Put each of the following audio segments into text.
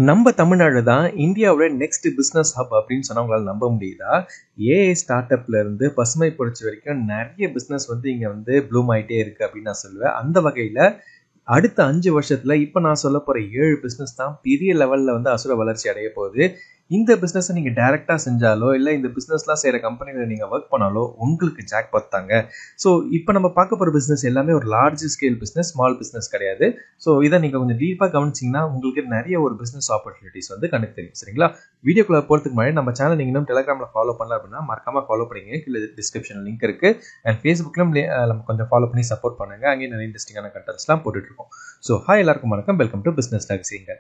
நம்ம தமிழ்நாடு தான் இந்தியாவோட நெக்ஸ்ட் பிஸ்னஸ் ஹப் அப்படின்னு சொன்னா உங்களால் நம்ப முடியுதா? ஏஐ ஸ்டார்ட் அப்ல இருந்து பசுமை புரட்சி வரைக்கும் நிறைய பிஸ்னஸ் இங்க ப்ளூம் ஆயிட்டே இருக்கு அப்படின்னு நான் சொல்லுவேன். அந்த வகையில அடுத்த 5 வருஷத்துல இப்ப நான் சொல்ல போற 7 பிசினஸ் தான் பெரிய லெவல்ல அசுர வளர்ச்சி அடைய போகுது. இந்த பிசினஸ் நீங்க டைரக்டா செஞ்சாலோ இல்ல இந்த பிசினஸ்லாம் செய்யற கம்பெனில நீங்க ஒர்க் பண்ணாலோ உங்களுக்கு ஜாக்பாட் தாங்க. ஸோ இப்போ நம்ம பார்க்க போற பிசினஸ் எல்லாமே ஒரு large scale business, small business கிடையாது. ஸோ இதை நீங்க கொஞ்சம் டீப்பா கவனிச்சீங்கன்னா உங்களுக்கு நிறைய ஒரு பிசினஸ் ஆப்பர்ச்சுனிட்டிஸ் கண்ணுக்கு தெரியும். சரிங்களா? வீடியோக்குள்ள போறதுக்கு முன்னாடி நம்ம சேனல் நீங்க இன்னும் டெலிகிராம்ல ஃபாலோ பண்ணல அப்படின்னா மறக்காம ஃபாலோ பண்ணிங்க. கீழே டிஸ்கிரிப்ஷன் லிங்க் இருக்கு. அண்ட் ஃபேஸ்புக்லயும் நம்ம கொஞ்சம் ஃபாலோ பண்ணி சப்போர்ட் பண்ணுங்க. அங்கேயும் நிறைய இன்ட்ரெஸ்டிங்கான கண்டென்ட்ஸ்லாம் போட்டுட்டு இருக்கோம். ஸோ ஹாய், எல்லாருக்கும் வணக்கம். Welcome to business talkings.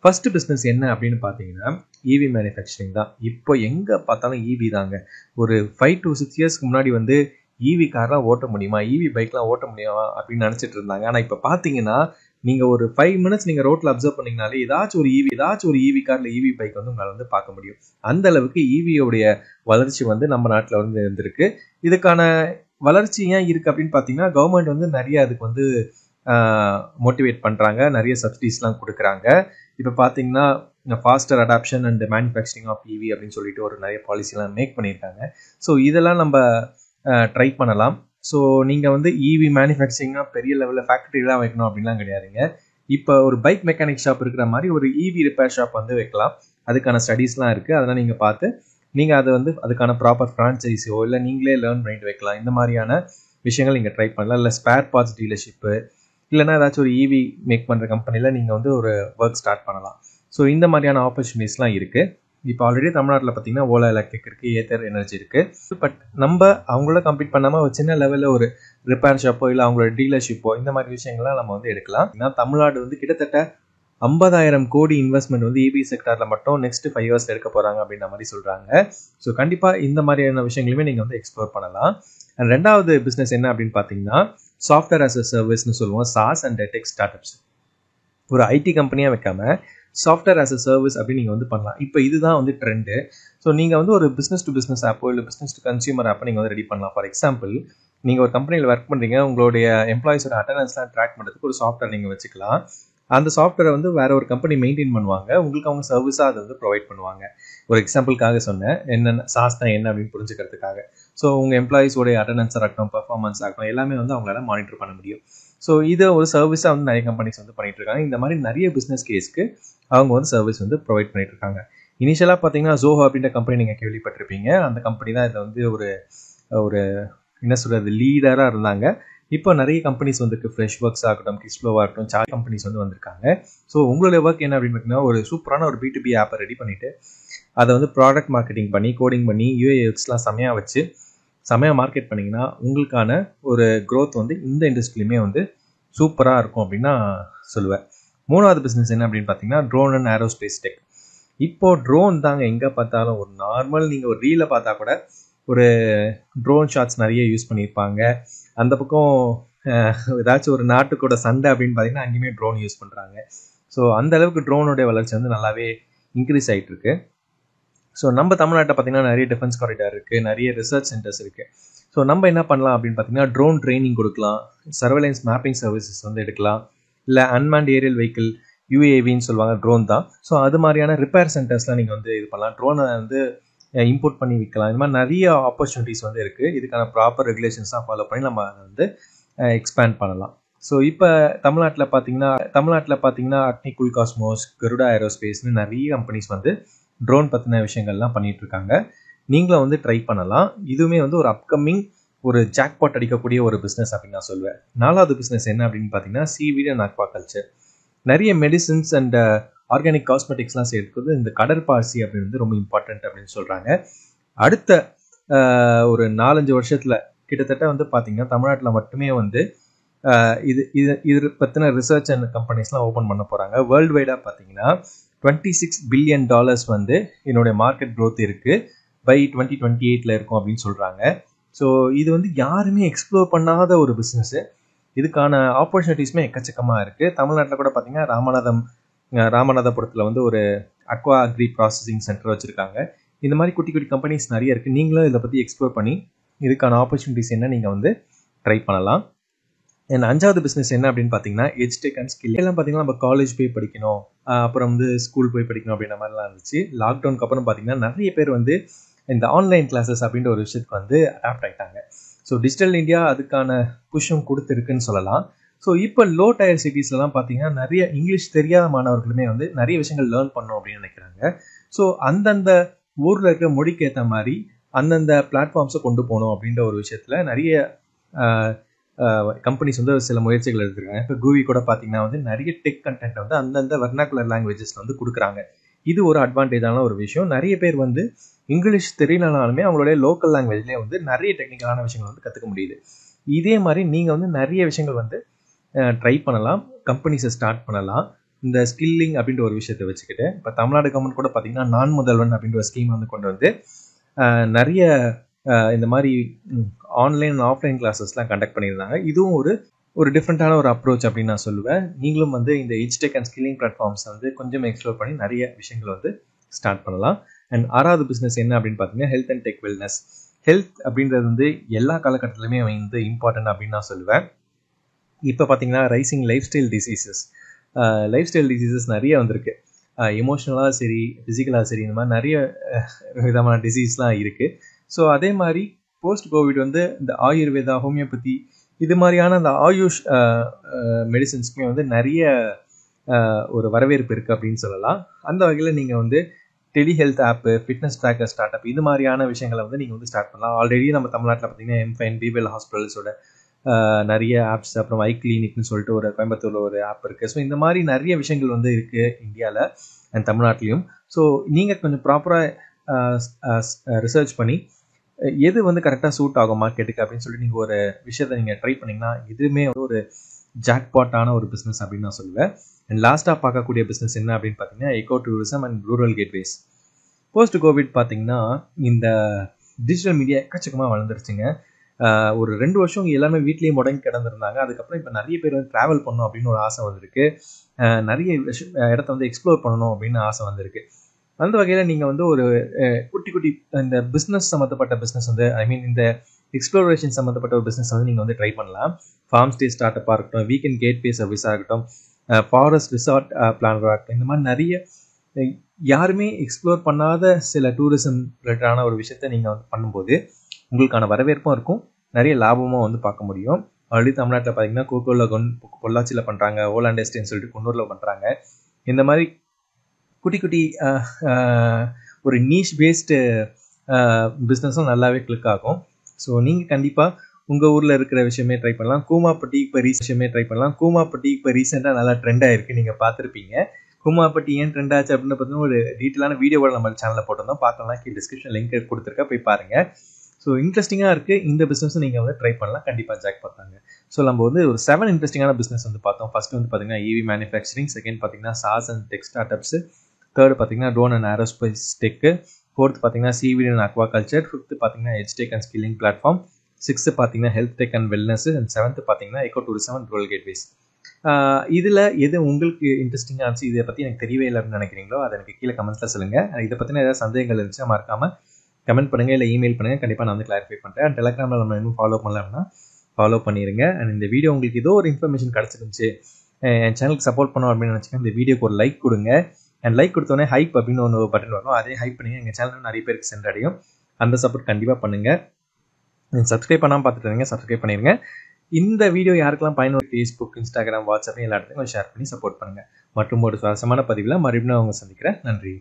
First business என்ன அப்படின்னு பார்த்தீங்கன்னா இவி மேனுஃபேக்சரிங் தான். இப்போ எங்கே பார்த்தாலும் இவி தாங்க. ஒரு 5 to 6 இயர்ஸ்க்கு முன்னாடி இவி கார்லாம் ஓட்ட முடியுமா, இவி பைக்லாம் ஓட்ட முடியுமா அப்படின்னு நினச்சிட்டு இருந்தாங்க. ஆனால் இப்போ பார்த்தீங்கன்னா நீங்கள் ஒரு 5 minutes நீங்கள் ரோட்டில் அப்சர்வ் பண்ணிங்கனாலே ஏதாச்சும் ஒரு இவி கார் இல்லை இவி பைக் உங்களால் பார்க்க முடியும். அந்த அளவுக்கு இவியோடைய வளர்ச்சி நம்ம நாட்டில் இருந்திருக்கு. இதுக்கான வளர்ச்சி ஏன் இருக்குது அப்படின்னு பார்த்தீங்கன்னா கவர்மெண்ட் நிறைய அதுக்கு மோட்டிவேட் பண்ணுறாங்க, நிறைய சப்சிடிஸ்லாம் கொடுக்குறாங்க. இப்போ பார்த்தீங்கன்னா faster adoption and manufacturing of EV அப்படின்னு சொல்லிட்டு ஒரு நிறைய பாலிசிலாம் மேக் பண்ணியிருக்காங்க. ஸோ இதெல்லாம் நம்ம ட்ரை பண்ணலாம். ஸோ நீங்கள் இவி மேனுஃபேக்சரிங்காக பெரிய லெவலில் ஃபேக்ட்ரிலாம் வைக்கணும் அப்படின்லாம் கிடையாதுங்க. இப்போ ஒரு பைக் மெக்கானிக் ஷாப் இருக்கிற மாதிரி ஒரு இவி ரிப்பேர் ஷாப் வைக்கலாம். அதுக்கான ஸ்டடீஸ்லாம் இருக்குது. அதெல்லாம் நீங்கள் பார்த்து நீங்கள் அதை அதுக்கான ப்ராப்பர் ஃப்ரான்ச்சைஸோ இல்லை நீங்களே லேர்ன் பண்ணிட்டு வைக்கலாம். இந்த மாதிரியான விஷயங்கள் நீங்கள் ட்ரை பண்ணலாம். இல்லை ஸ்பேர் பார்ட்ஸ் டீலர்ஷிப்பு இல்லைனா ஏதாச்சும் ஒரு இவி மேக் பண்ணுற கம்பெனியில் நீங்கள் ஒரு ஒர்க் ஸ்டார்ட் பண்ணலாம். ஸோ இந்த மாதிரியான ஆப்பர்ச்சுனிட்டிஸ்லாம் இருக்குது. இப்போ ஆல்ரெடி தமிழ்நாட்டில் பார்த்தீங்கன்னா ஓலா எலக்ட்ரிக் இருக்குது, ஏத்தர் எனர்ஜி இருக்குது. பட் நம்ம அவங்கள கம்ப்ளீட் பண்ணாமல் ஒரு சின்ன லெவலில் ஒரு ரிப்பேர் ஷாப்போ இல்லை அவங்களோட டீலர்ஷிப்போ இந்த மாதிரி விஷயங்கள்லாம் நம்ம எடுக்கலாம். ஏன்னா தமிழ்நாடு கிட்டத்தட்ட 50,000 கோடி இன்வெஸ்ட்மெண்ட் இபி செக்டாரில் மட்டும் நெக்ஸ்ட் 5 years எடுக்க போகிறாங்க அப்படின்ற மாதிரி சொல்கிறாங்க. ஸோ கண்டிப்பாக இந்த மாதிரியான விஷயங்களுமே நீங்கள் எக்ஸ்ப்ளோர் பண்ணலாம். அண்ட் ரெண்டாவது பிஸ்னஸ் என்ன அப்படின்னு பார்த்தீங்கன்னா சாஃப்ட்வேர் ஆஸ் அ சர்வீஸ்னு சொல்லுவோம். Sauce and tech startups. ஒரு ஐடி கம்பெனியாக வைக்காம சாஃப்ட்வேர் ஆஸ் அ சர்வீஸ் அப்படின்னு நீங்கள் பண்ணலாம். இப்போ இதுதான் ட்ரெண்டு. ஸோ நீங்கள் ஒரு பிஸ்னஸ் டு பிஸ்னஸ் ஆப்போ இல்லை பிஸ்னஸ் டு கன்சியூமர் ஆப்போ நீங்கள் ரெடி பண்ணலாம். ஃபார் எக்ஸாம்பிள், நீங்கள் ஒரு கம்பெனியில் ஒர்க் பண்ணுறீங்க, உங்களுடைய எம்ப்ளாயிஸோட அட்டண்டன்ஸ்லாம் ட்ராக் பண்ணுறதுக்கு ஒரு சாஃப்ட்வேர் நீங்கள் வச்சுக்கலாம். அந்த சாஃப்ட்வேரை வேற ஒரு கம்பெனி மெயின்டைன் பண்ணுவாங்க, உங்களுக்கு அவங்க சர்வீஸாக அதை ப்ரொவைட் பண்ணுவாங்க. ஒரு எக்ஸாம்பிளுக்காக சொன்னேன், என்னென்ன சாஸ்னா என்ன அப்படின்னு புரிஞ்சுக்கிறதுக்காக. ஸோ உங்கள் எம்ப்ளாயிஸோடைய அட்டண்டன்ஸாக இருக்கட்டும், பர்ஃபார்மன்ஸ் ஆகட்டும், எல்லாமே அவங்களால மானிட்டர் பண்ண முடியும். ஸோ இதை ஒரு சர்வீஸாக நிறைய கம்பெனிஸ் பண்ணிட்டு இருக்காங்க. இந்த மாதிரி நிறைய பிஸ்னஸ் கேஸ்க்கு அவங்க சர்வீஸ் ப்ரொவைட் பண்ணிட்டு இருக்காங்க. இனிஷியலாக பார்த்தீங்கன்னா ஜோஹோ அப்படின்ற கம்பெனி நீங்கள் கேள்விப்பட்டிருப்பீங்க. அந்த கம்பெனி தான் இதில் ஒரு என்ன சொல்கிறது லீடராக இருந்தாங்க. இப்போ நிறைய கம்பெனிஸ் ஃப்ரெஷ் ஒர்க்ஸ் ஆகட்டும், கிஸ்ப்ளோவாக இருக்கட்டும், சார்ட் கம்பெனிஸ் வந்திருக்காங்க. ஸோ உங்களுடைய ஒர்க் என்ன அப்படின்னு பார்த்தீங்கன்னா ஒரு சூப்பரான ஒரு B2B ஆப்பை ரெடி பண்ணிவிட்டு அதை ப்ராடக்ட் மார்க்கெட்டிங் பண்ணி கோடிங் பண்ணி UX-லாம் செமையாக மார்க்கெட் பண்ணிங்கன்னா உங்களுக்கான ஒரு க்ரோத் இந்த இண்டஸ்ட்ரியிலுமே சூப்பராக இருக்கும் அப்படின்னு நான் சொல்லுவேன். மூணாவது பிஸ்னஸ் என்ன அப்படின்னு பார்த்தீங்கன்னா ட்ரோன் அண்ட் ஏரோஸ்பேஸ் டெக். இப்போது ட்ரோன் தாங்க எங்கே பார்த்தாலும் ஒரு நார்மல் நீங்கள் ஒரு ரீலை பார்த்தா கூட ஒரு ட்ரோன் ஷாட்ஸ் நிறைய யூஸ் பண்ணியிருப்பாங்க. அந்த பக்கம் ஏதாச்சும் ஒரு நாட்டுக்கூட சண்டை அப்படின்னு பார்த்தீங்கன்னா அங்கேயுமே ட்ரோன் யூஸ் பண்ணுறாங்க. ஸோ அந்த அளவுக்கு ட்ரோனுடைய வளர்ச்சி நல்லாவே இன்க்ரீஸ் ஆகிட்டு இருக்கு. ஸோ நம்ம தமிழ்நாட்டில் பார்த்தீங்கன்னா நிறைய டிஃபென்ஸ் காரிடார் இருக்குது, நிறைய ரிசர்ச் சென்டர்ஸ் இருக்குது. ஸோ நம்ம என்ன பண்ணலாம் அப்படின்னு பார்த்தீங்கன்னா ட்ரோன் ட்ரைனிங் கொடுக்கலாம், சர்வேலன்ஸ் மேப்பிங் சர்வீசஸ் எடுக்கலாம், இல்லை அன்மேண்ட் ஏரியல் வெஹிக்கிள் UAVன்னு சொல்லுவாங்க, ட்ரோன் தான். ஸோ அது மாதிரியான ரிப்பேர் சென்டர்ஸ்லாம் நீங்கள் இது பண்ணலாம். ட்ரோனை இம்போர்ட் பண்ணி விற்கலாம். இந்த மாதிரி நிறைய ஆப்பர்ச்சுனிட்டிஸ் இருக்குது. இதுக்கான ப்ராப்பர் ரெகுலேஷன்ஸ்லாம் ஃபாலோ பண்ணி நம்ம அதை எக்ஸ்பேண்ட் பண்ணலாம். ஸோ இப்போ தமிழ்நாட்டில் பார்த்தீங்கன்னா அக்னிகுல் காஸ்மோஸ், கருடா ஏரோஸ்பேஸ்னு நிறைய கம்பெனிஸ் ட்ரோன் பற்றின விஷயங்கள்லாம் பண்ணிட்டு இருக்காங்க. நீங்களும் ட்ரை பண்ணலாம். இதுவுமே ஒரு அப்கமிங் ஒரு ஜாக்பாட் அடிக்கக்கூடிய ஒரு பிஸ்னஸ் அப்படின்னு நான் சொல்லுவேன். நாலாவது பிஸ்னஸ் என்ன அப்படின்னு பார்த்தீங்கன்னா சீவீட் அண்ட் அக்வாகல்ச்சர். நிறைய மெடிசின்ஸ் அண்ட் ஆர்கானிக் காஸ்மெட்டிக்ஸ்லாம் சேர்த்துக்கிறது இந்த கடற்பாசி அப்படின்னு ரொம்ப இம்பார்ட்டன்ட் அப்படின்னு சொல்கிறாங்க. அடுத்த ஒரு 4-5 வருஷத்தில் கிட்டத்தட்ட பார்த்தீங்கன்னா தமிழ்நாட்டில் மட்டுமே இது பற்றின ரிசர்ச் அண்ட் கம்பெனிஸ்லாம் ஓப்பன் பண்ண போகிறாங்க. வேர்ல்டு வைடாக பார்த்தீங்கன்னா $26 billion என்னுடைய மார்க்கெட் க்ரோத் இருக்குது. பை 2028 இருக்கும் அப்படின்னு சொல்கிறாங்க. ஸோ இது யாருமே எக்ஸ்ப்ளோர் பண்ணாத ஒரு பிஸ்னஸ்ஸு. இதுக்கான ஆப்பர்ச்சுனிட்டிஸுமே எக்கச்சக்கமாக இருக்குது. தமிழ்நாட்டில் கூட பார்த்தீங்கன்னா ராமநாதபுரத்தில் ஒரு அக்வா அக்ரி ப்ராசஸிங் சென்டர் வச்சுருக்காங்க. இந்த மாதிரி குட்டி குட்டி கம்பெனிஸ் நிறைய இருக்குது. நீங்களும் இதை பற்றி எக்ஸ்ப்ளோர் பண்ணி இதுக்கான ஆப்பர்ச்சுனிட்டிஸ் என்ன நீங்கள் ட்ரை பண்ணலாம். அண்ட் 5வது பிஸ்னஸ் என்ன அப்படின்னு பார்த்தீங்கன்னா எஜ்டெக் அண்ட் ஸ்கில். எல்லாம் பார்த்தீங்கன்னா நம்ம காலேஜ் போய் படிக்கணும், அப்புறம் வந்து ஸ்கூல் போய் படிக்கணும் அப்படின்ற மாதிரிலாம் இருந்துச்சு. லாக்டவுனுக்கு அப்புறம் பார்த்தீங்கன்னா நிறைய பேர் வந்து இந்த ஆன்லைன் கிளாஸஸ் அப்படின்ற ஒரு விஷயத்துக்கு வந்து அடாப்ட் ஆகிட்டாங்க. ஸோ டிஜிட்டல் இந்தியா அதுக்கான புஷும் கொடுத்துருக்குன்னு சொல்லலாம். ஸோ இப்போ லோ டயர் சிட்டிஸ்லாம் பார்த்தீங்கன்னா நிறைய இங்கிலீஷ் தெரியாத மாணவர்களுமே வந்து நிறைய விஷயங்கள் லேர்ன் பண்ணணும் அப்படின்னு நினைக்கிறாங்க. ஸோ அந்தந்த ஊரில் இருக்கிற மொழிக்கு ஏற்ற மாதிரி அந்தந்த பிளாட்ஃபார்ம்ஸை கொண்டு போகணும் அப்படின்ற ஒரு விஷயத்தில் நிறைய கம்பெனிஸ் வந்து சில முயற்சிகள் எடுத்துருக்காங்க. இப்போ கூவி கூட பார்த்தீங்கன்னா வந்து நிறைய டெக் கண்டென்ட் வந்து அந்தந்த வெர்னாகுலர் லாங்குவேஜஸில் வந்து கொடுக்குறாங்க. இது ஒரு அட்வான்டேஜான ஒரு விஷயம். நிறைய பேர் வந்து இங்கிலீஷ் தெரியலனாலுமே அவங்களுடைய லோக்கல் லாங்குவேஜ்லேயே வந்து நிறைய டெக்னிக்கலான விஷயங்கள் வந்து கற்றுக்க முடியுது. இதே மாதிரி நீங்கள் வந்து நிறைய விஷயங்கள் வந்து ட்ரை பண்ணலாம், கம்பெனிஸை ஸ்டார்ட் பண்ணலாம். இந்த ஸ்கில்லிங் அப்படின்ற ஒரு விஷயத்தை வச்சுக்கிட்டு இப்போ தமிழ்நாடு கவர்மெண்ட் கூட பார்த்தீங்கன்னா நான் முதல்வன் அப்படின்ற ஒரு ஸ்கீம் வந்து கொண்டு வந்து நிறைய இந்த மாதிரி ஆன்லைன் ஆஃப்லைன் கிளாஸஸ்லாம் கண்டக்ட் பண்ணியிருந்தாங்க. இதுவும் ஒரு டிஃப்ரெண்ட்டான ஒரு அப்ரோச் அப்படின்னு நான் சொல்லுவேன். நீங்களும் வந்து இந்த எஜ்டெக் அண்ட் ஸ்கில்லிங் பிளாட்ஃபார்ம்ஸ் வந்து கொஞ்சம் எக்ஸ்ப்ளோர் பண்ணி நிறைய விஷயங்கள் வந்து ஸ்டார்ட் பண்ணலாம். அண்ட் 6வது பிஸ்னஸ் என்ன அப்படின்னு பார்த்தீங்கன்னா health and tech wellness. Health அப்படின்றது வந்து எல்லா காலகட்டத்திலுமே வந்து இம்பார்ட்டன்ட் அப்படின்னு நான் சொல்லுவேன். இப்போ பார்த்தீங்கன்னா ரைசிங் லைஃப் ஸ்டைல் டிசீசஸ் நிறைய வந்திருக்கு. எமோஷ்னலாக சரி, ஃபிசிக்கலாக சரி, இந்த மாதிரி நிறைய விதமான டிசீஸ்லாம் இருக்குது. ஸோ அதே மாதிரி போஸ்ட் கோவிட் வந்து இந்த ஆயுர்வேதா, ஹோமியோபதி இது மாதிரியான அந்த ஆயுஷ் மெடிசின்ஸ்க்குமே வந்து நிறைய ஒரு வரவேற்பு இருக்குது அப்படின்னு சொல்லலாம். அந்த வகையில் நீங்கள் வந்து டெலி ஹெல்த் ஆப்பு, ஃபிட்னஸ் ட்ராக்கர் ஸ்டார்ட் அப் இது மாதிரியான விஷயங்களை வந்து நீங்கள் வந்து ஸ்டார்ட் பண்ணலாம். ஆல்ரெடி நம்ம தமிழ்நாட்டில் பார்த்தீங்கன்னா எம்ஃபைன், பிபிஎல் ஹாஸ்பிட்டல்ஸோட நிறைய ஆப்ஸ், அப்புறம் ஐ கிளினிக்னு சொல்லிட்டு ஒரு கோயம்புத்தூரில் ஒரு ஆப் இருக்குது. ஸோ இந்த மாதிரி நிறைய விஷயங்கள் வந்து இருக்குது இந்தியாவில் அண்ட் தமிழ்நாட்டிலையும். ஸோ நீங்கள் கொஞ்சம் ப்ராப்பராக ரிசர்ச் பண்ணி எது வந்து கரெக்டாக சூட் ஆகும் மார்க்கெட்டுக்கு அப்படின்னு சொல்லிட்டு நீங்கள் ஒரு விஷயத்தை நீங்கள் ட்ரை பண்ணிங்கன்னா இதுவுமே ஒரு ஜாக்பாட்டான ஒரு பிஸ்னஸ் அப்படின்னு நான் சொல்லுவேன். அண்ட் லாஸ்ட்டாக பார்க்கக்கூடிய பிஸ்னஸ் என்ன அப்படின்னு பார்த்தீங்கன்னா eco tourism and rural gateways. Post Covid பார்த்தீங்கன்னா இந்த டிஜிட்டல் மீடியா எக்கச்சக்கமாக வளர்ந்துருச்சுங்க. ஒரு 2 வருஷம் எல்லாமே வீட்லேயே முடங்கி கிடந்திருந்தாங்க. அதுக்கப்புறம் இப்போ நிறைய பேர் வந்து ட்ராவல் பண்ணணும் அப்படின்னு ஒரு ஆசை வந்திருக்கு. நிறைய இடத்த வந்து எக்ஸ்ப்ளோர் பண்ணணும் அப்படின்னு ஆசை வந்திருக்கு. அந்த வகையில் நீங்கள் வந்து ஒரு குட்டி குட்டி இந்த பிஸ்னஸ் சம்மந்தப்பட்ட பிஸ்னஸ் வந்து இந்த எக்ஸ்ப்ளோரேஷன் சம்மந்தப்பட்ட ஒரு பிஸ்னஸ் வந்து நீங்கள் வந்து ட்ரை பண்ணலாம். ஃபார்ம் ஸ்டே ஸ்டார்ட் அப்பாக இருக்கட்டும், வீக்கெண்ட் கேட்வே சர்வீஸாக இருக்கட்டும், ஃபாரஸ்ட் ரிசார்ட் பிளானராக இருக்கட்டும், இந்த மாதிரி நிறைய யாருமே எக்ஸ்ப்ளோர் பண்ணாத சில டூரிசம் ரிலேட்டடான ஒரு விஷயத்த நீங்கள் வந்து பண்ணும்போது உங்களுக்கான வரவேற்பும் இருக்கும், நிறைய லாபமும் வந்து பார்க்க முடியும். ஆல்ரெடி தமிழ்நாட்டில் பார்த்தீங்கன்னா கோகோலகன் பொள்ளாச்சியில் பண்ணுறாங்க, ஓலாண்டேஸ்டின்னு சொல்லிட்டு குன்னூரில் பண்ணுறாங்க. இந்த மாதிரி குட்டி குட்டி ஒரு நீஷ் பேஸ்டு பிஸ்னஸும் நல்லாவே கிளிக் ஆகும். ஸோ நீங்கள் கண்டிப்பாக உங்கள் ஊரில் இருக்கிற விஷயமே ட்ரை பண்ணலாம். கூமாப்பட்டி இப்போ ரீசெண்டாக நல்லா ட்ரெண்டாக இருக்குது, நீங்கள் பார்த்துருப்பீங்க. கூமாப்பட்டி ஏன் ட்ரெண்ட் ஆச்சு அப்படின்னு பார்த்தீங்கன்னா ஒரு டீட்டெயிலான வீடியோவோட நம்ம சேனலில் போட்டிருந்தோம், பார்க்கலாம். கீழே டிஸ்கிரிப்ஷன் லிங்க் கொடுத்துருக்கேன், போய் பாருங்கள். ஸோ இன்ட்ரெஸ்டிங்காக இருக்குது. இந்த பிஸ்னஸும் நீங்கள் வந்து ட்ரை பண்ணலாம், கண்டிப்பாக ஜாக் பார்த்தாங்க. ஸோ நம்ம வந்து ஒரு 7 இன்ட்ரெஸ்டிங்கான பிஸ்னஸ் வந்து பார்த்தோம். ஃபர்ஸ்ட் வந்து பார்த்தீங்கன்னா EV மேனுஃபேக்சரிங், செகண்ட் பார்த்தீங்கன்னா SaaS and tech startups, third பார்த்தீங்கன்னா drone and aerospace tech, fourth பார்த்தீங்கன்னா சீவீட் அண்ட் அக்வாகல்ச்சர், ஃபிஃப்த் பார்த்தீங்கன்னா எஜ்டெக் அண்ட் ஸ்கில்லிங் பிளாட்ஃபார்ம், சிக்ஸ்த்து பார்த்தீங்கன்னா health tech and wellness, and seventh பார்த்தீங்கன்னா eco tourism and rural gateways. இதில் எது உங்களுக்கு இன்ட்ரெஸ்டிங்காக இருந்துச்சு, இதை பற்றி எனக்கு தெரியவே இல்லை அப்படின்னு நினைக்கிறீங்களோ அதை எனக்கு கீழே கமெண்ட்ஸில் சொல்லுங்கள். இதை பற்றின ஏதாவது சந்தேகங்கள் இருந்துச்சுன்னா மறக்காமல் கமெண்ட் பண்ணுங்கள், இல்லை இமெயில் பண்ணுங்கள், கண்டிப்பாக நான் வந்து கிளாரிஃபை பண்ணுறேன். டெலகிராமில் நம்ம இன்னும் ஃபாலோ பண்ணலாம்னா ஃபாலோ பண்ணிடுங்க. அண்ட் இந்த வீடியோ உங்களுக்கு ஏதோ ஒரு இன்ஃபர்மேஷன் கிடச்சிருந்துச்சு, என் சேனலுக்கு சப்போர்ட் பண்ணோம் அப்படின்னு நினச்சிங்கன்னா இந்த வீடியோக்கு ஒரு லைக் கொடுங்க. அண்ட் லைக் கொடுத்தோன்னே ஹைப் அப்படின்னு ஒன்று பட்டன் வரும், அதே ஹைப் பண்ணுங்கள். எங்கள் சேனல் நிறைய பேருக்கு சென்றடையும், அந்த சப்போர்ட் கண்டிப்பாக பண்ணுங்கள். சப்ஸ்கிரைப் பண்ணாமல் பார்த்துட்டு இருங்க, சப்ஸ்கிரைப் பண்ணிடுங்க. இந்த வீடியோ யாருக்கெல்லாம் பயனுள்ள ஃபேஸ்புக், இன்ஸ்டாகிராம், வாட்ஸ்அப் எல்லா இடத்துக்கும் ஷேர் பண்ணி சப்போர்ட் பண்ணுங்கள். மற்றும் ஒரு சுவாரஸ்யமான பதிவில் மறுபடியும் அவங்க சந்திக்கிறேன். நன்றி.